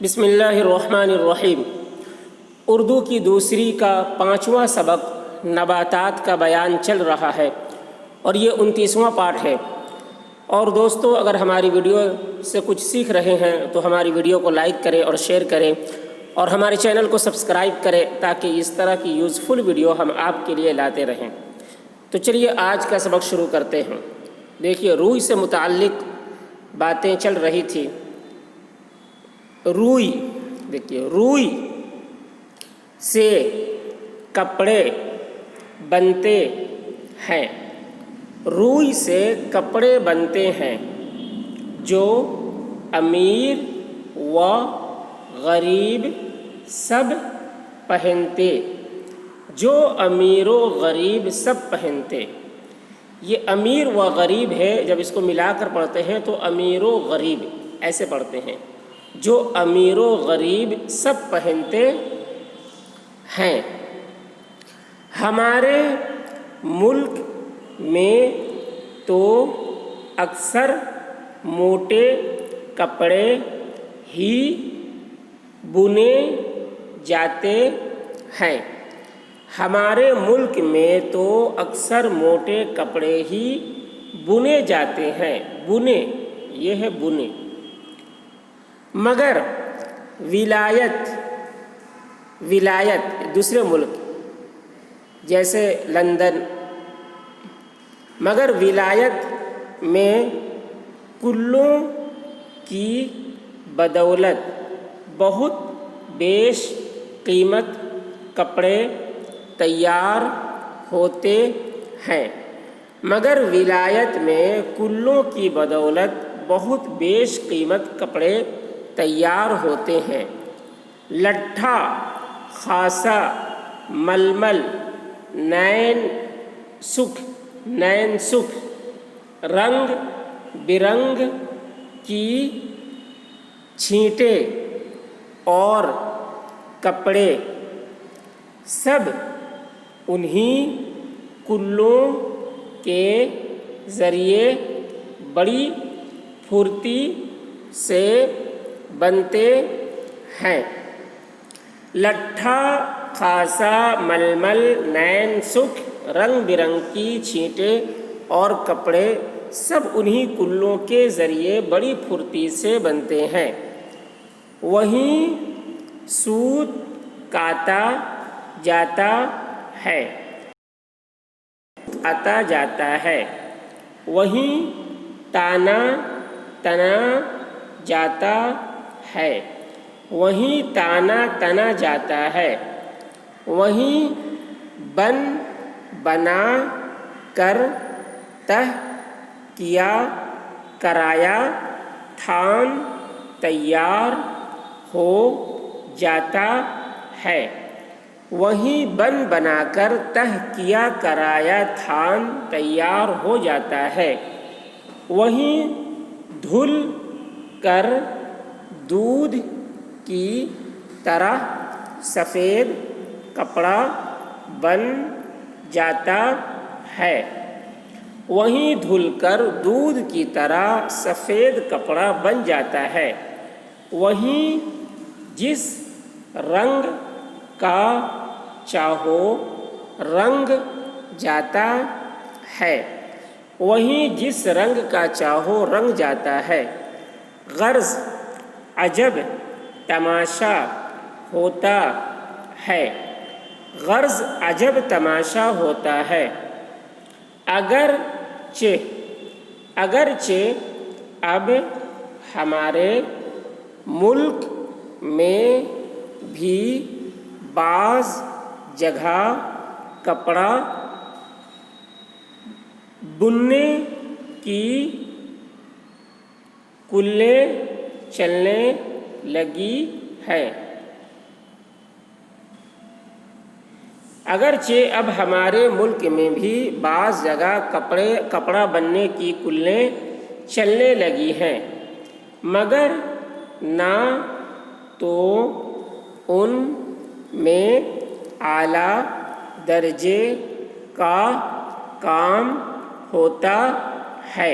بسم اللہ الرحمن الرحیم۔ اردو کی دوسری کا 5واں سبق نباتات کا بیان چل رہا ہے اور یہ 29واں پارٹ ہے۔ اور دوستو، اگر ہماری ویڈیو سے کچھ سیکھ رہے ہیں تو ہماری ویڈیو کو لائک کریں اور شیئر کریں اور ہمارے چینل کو سبسکرائب کریں تاکہ اس طرح کی یوزفل ویڈیو ہم آپ کے لیے لاتے رہیں۔ تو چلیے آج کا سبق شروع کرتے ہیں۔ دیکھیے، روئی سے متعلق باتیں چل رہی تھی۔ روئی، دیکھیے، روئی سے کپڑے بنتے ہیں۔ روئی سے کپڑے بنتے ہیں جو امیر و غریب سب پہنتے، جو امیر و غریب سب پہنتے۔ یہ امیر و غریب ہے، جب اس کو ملا کر پڑھتے ہیں تو امیر و غریب ایسے پڑھتے ہیں، جو امیر و غریب سب پہنتے ہیں۔ ہمارے ملک میں تو اکثر موٹے کپڑے ہی بنے جاتے ہیں۔ ہمارے ملک میں تو اکثر موٹے کپڑے ہی بنے جاتے ہیں۔ بنے، یہ ہے بنے۔ مگر ولایت دوسرے ملک جیسے لندن، مگر ولایت میں کلوں کی بدولت بہت بیش قیمت کپڑے تیار ہوتے ہیں۔ مگر ولایت میں کلوں کی بدولت بہت بیش قیمت کپڑے تیار ہوتے ہیں۔ لٹھا، خاصا، ململ، نین سکھ، رنگ برنگ کی چھینٹیں اور کپڑے سب انہی کلوں کے ذریعے بڑی پھرتی سے بنتے ہیں۔ لٹھا، خاصا، ململ، نین سکھ، رنگ برنگ کی چھینٹیں اور کپڑے سب انہی کلوں کے ذریعے بڑی پھرتی سے بنتے ہیں۔ وہیں سوت کاتا جاتا ہے، وہیں تانا تنا جاتا ہے، وہیں تانا تنا جاتا ہے، وہیں بن بنا کر تہ کیا کرایا تھان تیار ہو جاتا ہے، وہیں بن بنا کر تہ کیا کرایا تھان تیار ہو جاتا ہے، وہیں دھل کر دودھ کی طرح سفید کپڑا بن جاتا ہے، وہیں دھل کر دودھ کی طرح سفید کپڑا بن جاتا ہے، وہیں جس رنگ کا چاہو رنگ جاتا ہے، وہیں جس رنگ کا چاہو رنگ جاتا ہے۔ غرض عجب تماشا ہوتا ہے، غرض عجب تماشا ہوتا ہے۔ اگرچہ اب ہمارے ملک میں بھی بعض جگہ کپڑا بننے کی کلیں چلنے لگی ہیں، اگرچہ اب ہمارے ملک میں بھی بعض جگہ کپڑا بننے کی کلیں چلنے لگی ہیں، مگر نہ تو ان میں اعلیٰ درجے کا کام ہوتا ہے